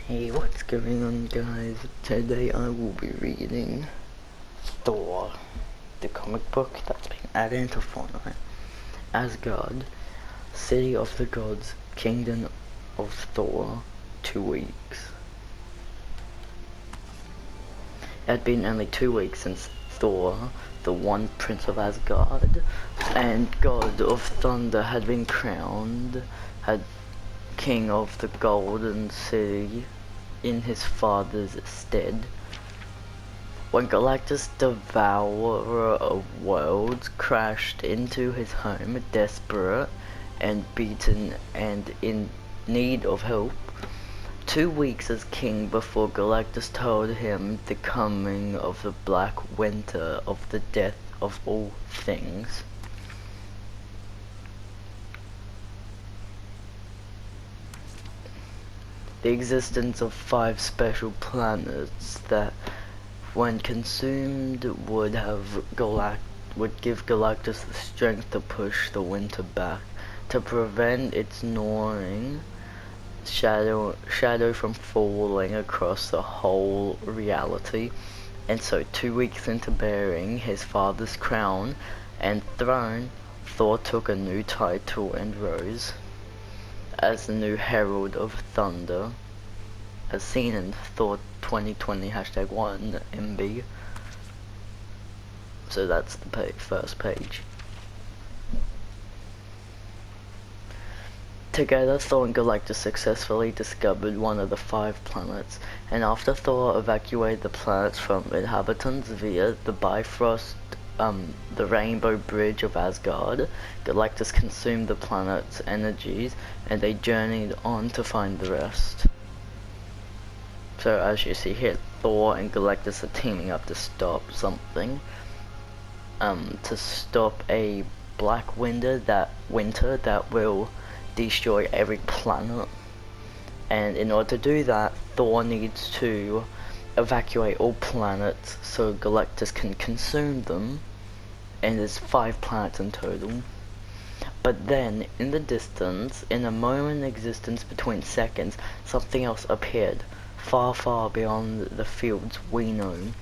Hey, what's going on, guys? Today I will be reading Thor, the comic book that's been added into Fortnite. Asgard, City of the Gods, Kingdom of Thor, 2 weeks. It had been only 2 weeks since Thor, the one Prince of Asgard and God of Thunder, had been crowned, King of the Golden City in his father's stead. When Galactus, devourer of worlds, crashed into his home, desperate and beaten and in need of help, 2 weeks as king before Galactus told him the coming of the Black Winter, of the death of all things. The existence of 5 special planets that, when consumed, would give Galactus the strength to push the winter back, to prevent its gnawing shadow from falling across the whole reality. And so 2 weeks into bearing his father's crown and throne, Thor took a new title and rose as the new Herald of Thunder, as seen in Thor 2020 #1 MB. So that's the first page. Together, Thor and Galactus successfully discovered one of the 5 planets, and after Thor evacuated the planets from inhabitants via the Bifrost, the Rainbow Bridge of Asgard, Galactus consumed the planet's energies, and they journeyed on to find the rest. So as you see here, Thor and Galactus are teaming up to stop something. To stop a black winter that will destroy every planet. And in order to do that, Thor needs to evacuate all planets so Galactus can consume them, and there's 5 planets in total. But then, in the distance, in a moment in existence between seconds, something else appeared, far, far beyond the fields we know.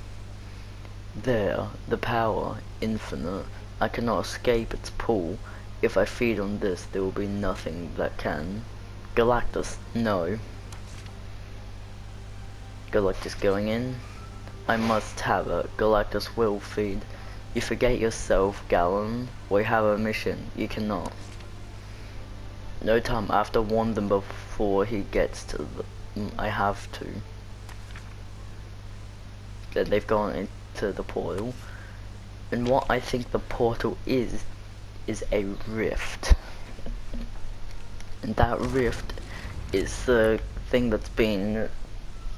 There, the power, infinite, I cannot escape its pull. If I feed on this, there will be nothing that can. Galactus, no. Galactus going in. I must have it. Galactus will feed. You forget yourself, Galen. We have a mission. You cannot. No time. I have to warn them before he gets to the... I have to. Then they've gone into the portal. And what I think the portal is a rift. And that rift is the thing that's been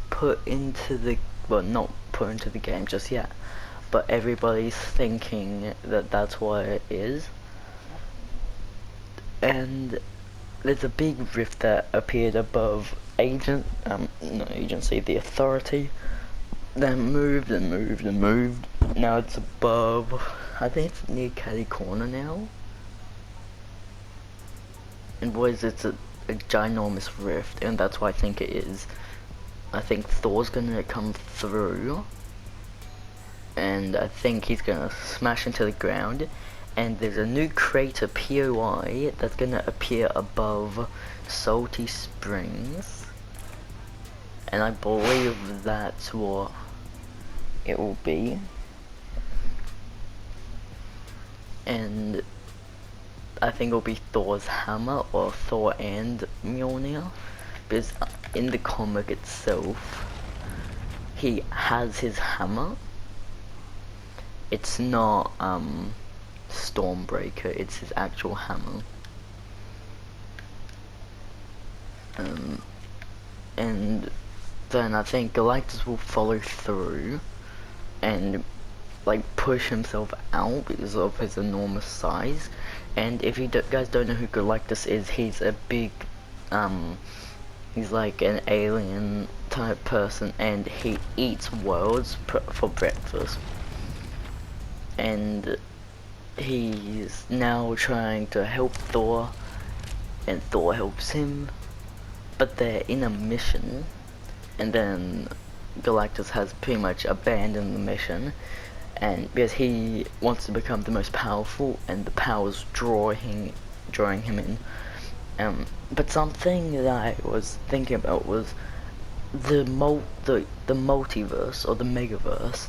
put into the... well, not put into the game just yet, but everybody's thinking that that's what it is. And there's a big rift that appeared above not agency, the authority, then moved and moved and moved. Now it's above, I think it's near Caddy Corner now. And boys, it's a ginormous rift, and that's what I think it is. I think Thor's gonna come through, and I think he's gonna smash into the ground, and there's a new crater POI that's gonna appear above Salty Springs, and I believe that's what it will be. And I think it'll be Thor's hammer, or Thor and Mjolnir, because in the comic itself, he has his hammer. It's not Stormbreaker, it's his actual hammer. And then I think Galactus will follow through and like push himself out because of his enormous size. And if you guys don't know who Galactus is, he's a big he's like an alien type person, and he eats worlds for breakfast. And he's now trying to help Thor, and Thor helps him, but they're in a mission and then Galactus has pretty much abandoned the mission, and because he wants to become the most powerful, and the powers drawing him in. But something that I was thinking about was the multiverse or the megaverse.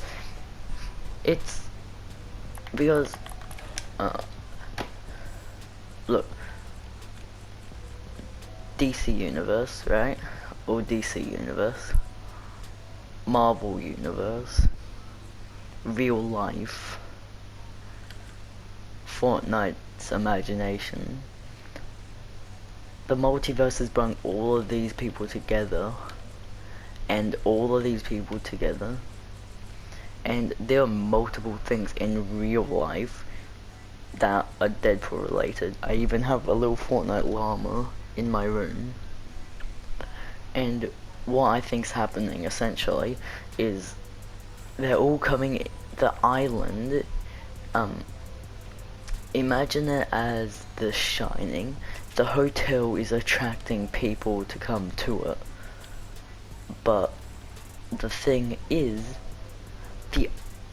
It's because look, DC Universe, right? Or DC Universe, Marvel Universe, real life, Fortnite's imagination. The multiverse has brought all of these people together, and all of these people together, and there are multiple things in real life that are Deadpool related. I even have a little Fortnite llama in my room, and what I think's happening essentially is they're all coming. The island, imagine it as The Shining. The hotel is attracting people to come to it, but the thing is,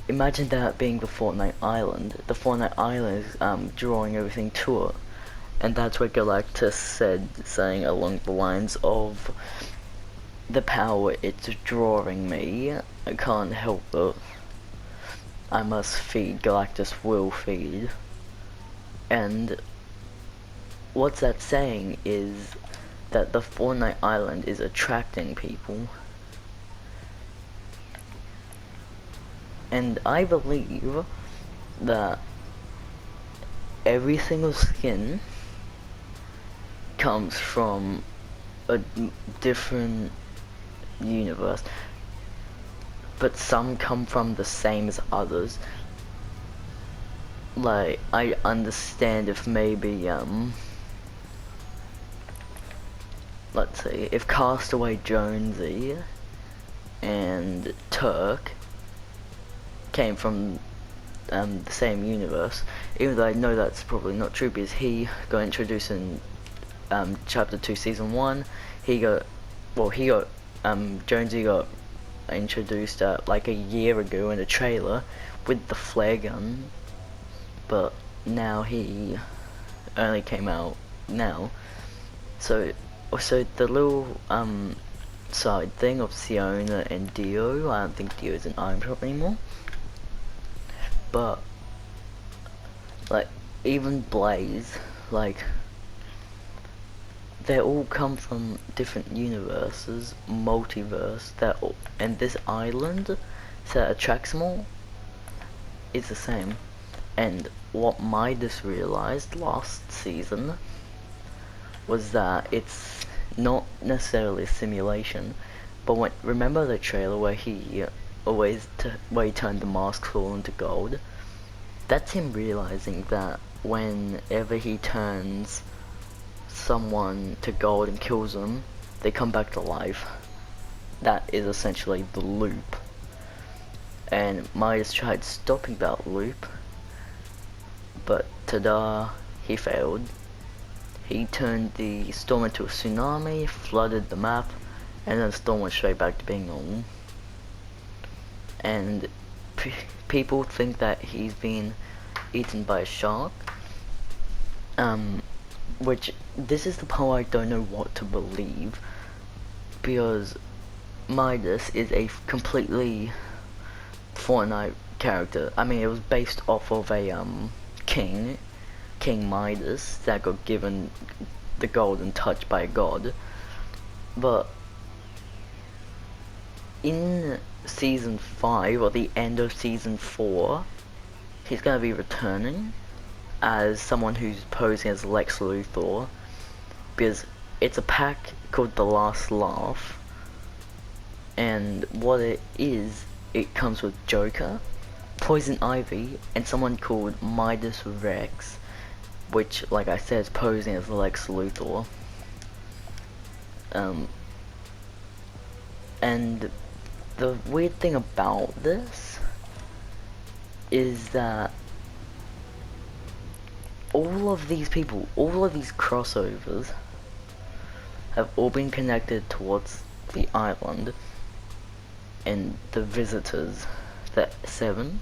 imagine that being the Fortnite Island. The Fortnite Island is drawing everything to it, and that's what Galactus saying along the lines of, the power it's drawing me, I can't help it. I must feed, Galactus will feed. And what's that saying is that the Fortnite Island is attracting people. And I believe that every single skin comes from a different universe, but some come from the same as others. Like, I understand if maybe, let's see, if Castaway Jonesy and Turk came from the same universe, even though I know that's probably not true because he got introduced in chapter 2 season 1. Jonesy got introduced like a year ago in a trailer with the flare gun, but now he only came out now. So the little side thing of Siona and Dio, I don't think Dio's an Iron Drop anymore, but like even Blaze, like they all come from different universes, multiverse, and this island that attracts them all is the same. And what Midas realized last season was that it's not necessarily a simulation, but remember the trailer where he turned the mask all into gold? That's him realizing that whenever he turns someone to gold and kills them, they come back to life. That is essentially the loop. And Midas tried stopping that loop, but ta-da, he failed. He turned the storm into a tsunami, flooded the map, and then the storm went straight back to being normal. And people think that he's been eaten by a shark. Which, this is the part I don't know what to believe, because Midas is a completely Fortnite character. I mean, it was based off of a King Midas that got given the golden touch by a god, but in season 5 or the end of season 4, he's gonna be returning as someone who's posing as Lex Luthor, because it's a pack called The Last Laugh, and what it is, it comes with Joker, Poison Ivy, and someone called Midas Rex, which, like I said, is posing as Lex Luthor. And the weird thing about this is that all of these people, all of these crossovers have all been connected towards the island, and the visitors, the 7,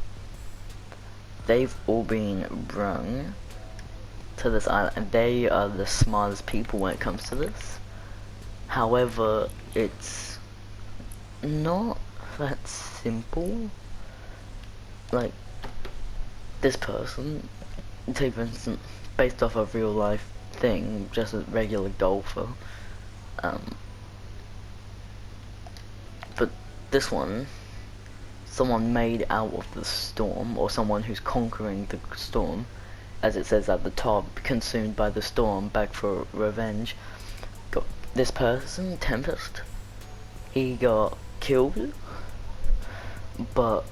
they've all been brung to this island, and they are the smartest people when it comes to this. However, it's not that simple. Like, this person, take for instance, based off a real life thing, just a regular golfer, but this one, someone made out of the storm, or someone who's conquering the storm, as it says at the top, consumed by the storm, back for revenge. Got this person, Tempest, he got killed, but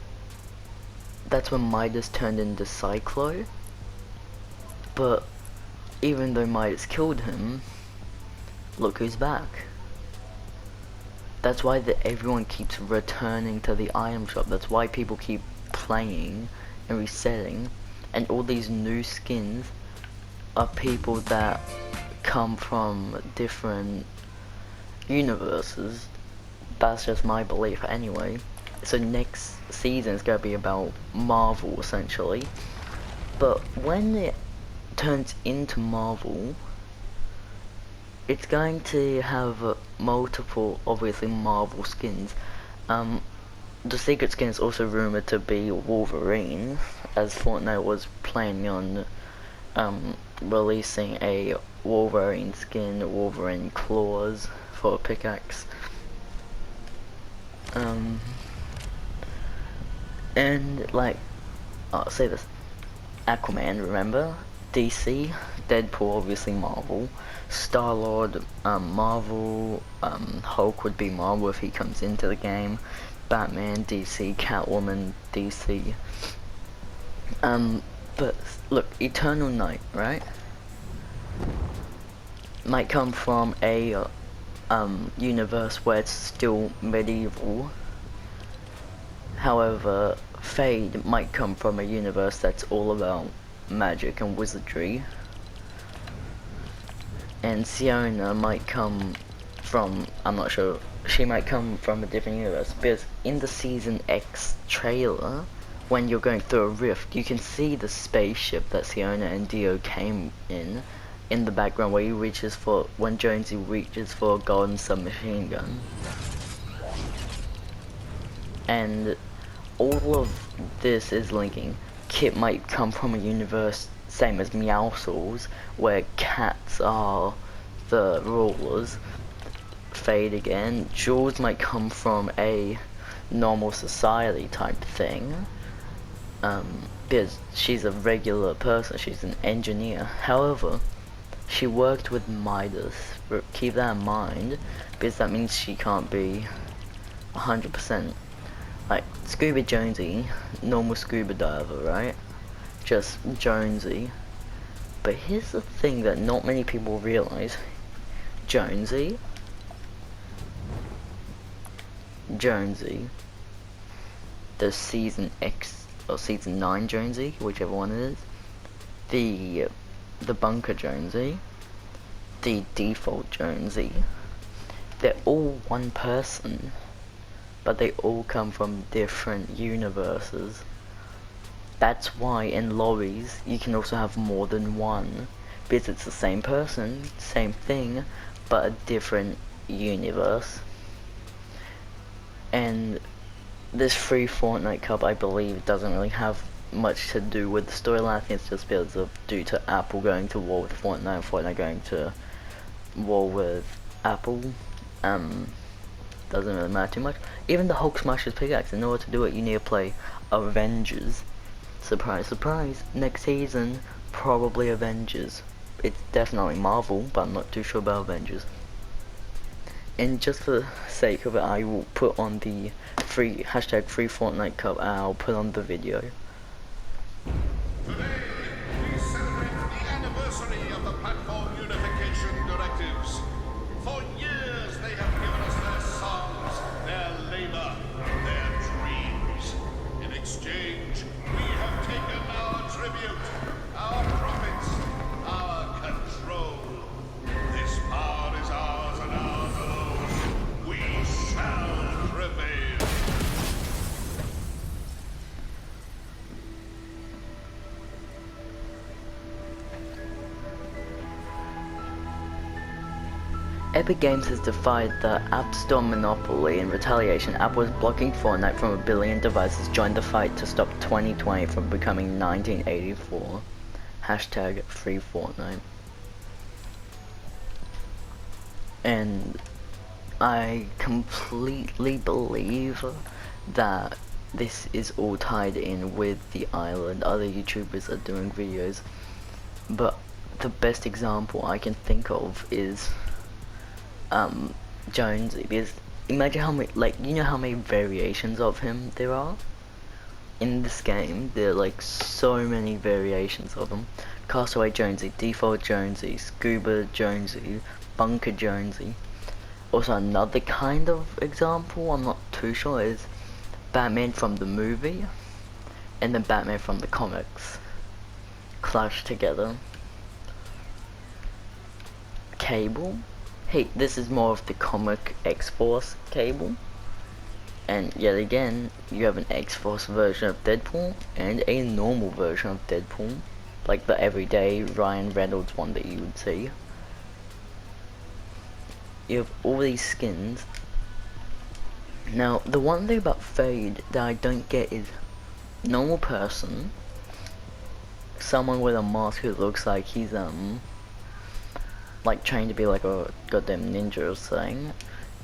that's when Midas turned into Cyclo. But even though Midas killed him, look who's back. That's why everyone keeps returning to the item shop. That's why people keep playing and resetting. And all these new skins are people that come from different universes. That's just my belief anyway. So next season is going to be about Marvel, essentially. But when it turns into Marvel, it's going to have multiple, obviously, Marvel skins. The secret skin is also rumored to be Wolverine, as Fortnite was planning on releasing a Wolverine skin, Wolverine claws for a pickaxe. And like, I'll say this, Aquaman, remember? DC, Deadpool, obviously Marvel, Star-Lord, Marvel, Hulk would be Marvel if he comes into the game, Batman, DC, Catwoman, DC. But look, Eternal Night, right? Might come from a universe where it's still medieval. However, Fade might come from a universe that's all about magic and wizardry. And Siona might come from, I'm not sure, she might come from a different universe, because in the Season X trailer, when you're going through a rift, you can see the spaceship that Siona and Dio came in the background, where he reaches for, when Jonesy reaches for a golden submachine gun. And all of this is linking. Kit might come from a universe same as Meowscles, where cats are the rulers. Fade again. Jules might come from a normal society type thing, because she's a regular person, she's an engineer. However, she worked with Midas. Keep that in mind, because that means she can't be 100%. Like, Scuba Jonesy, normal scuba diver, right? Just Jonesy. But here's the thing that not many people realize. Jonesy, the Season X, or Season 9 Jonesy, whichever one it is, the Bunker Jonesy, the Default Jonesy, they're all one person, but they all come from different universes. That's why in lobbies you can also have more than one, because it's the same person, same thing, but a different universe. And this free Fortnite Cup, I believe, doesn't really have much to do with the storyline. I think it's just because of due to Apple going to war with Fortnite and Fortnite going to war with Apple. Doesn't really matter too much. Even the Hulk smashes pickaxe. In order to do it, you need to play Avengers. Surprise, surprise. Next season, probably Avengers. It's definitely Marvel, but I'm not too sure about Avengers. And just for the sake of it, I will put on the free Fortnite Cup, and I'll put on the video. Today, we celebrate the anniversary of the Platform Unification Directives. For years, they have given us their songs, their labor, their dreams. In exchange, we have taken our tribute, our profits, our control. This power is ours and ours alone. We Epic Games has defied the App Store monopoly. In retaliation, Apple is blocking Fortnite from 1 billion devices. Join the fight to stop 2020 from becoming 1984. Hashtag free Fortnite. And I completely believe that this is all tied in with the island. Other YouTubers are doing videos, but the best example I can think of is Jonesy, because imagine how many, like, you know how many variations of him there are in this game. There are like so many variations of him. Castaway Jonesy, Default Jonesy, Scuba Jonesy, Bunker Jonesy. Also another kind of example, I'm not too sure, is Batman from the movie and then Batman from the comics clashed together. Cable. Hey, this is more of the comic X-Force Cable. And yet again, you have an X-Force version of Deadpool and a normal version of Deadpool. Like the everyday Ryan Reynolds one that you would see. You have all these skins. Now, the one thing about Fade that I don't get is normal person, someone with a mask who looks like he's like trying to be like a goddamn ninja or something,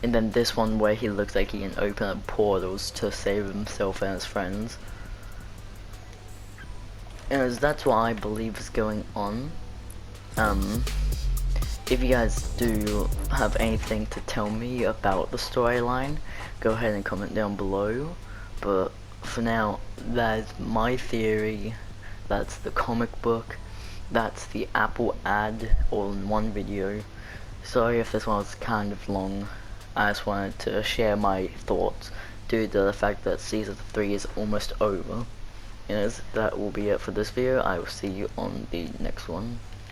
and then this one where he looks like he can open up portals to save himself and his friends. And that's what I believe is going on. If you guys do have anything to tell me about the storyline, go ahead and comment down below. But for now, that is my theory. That's the comic book. That's the Apple ad all in one video. Sorry if this one was kind of long. I just wanted to share my thoughts due to the fact that season 3 is almost over. That will be it for this video. I will see you on the next one.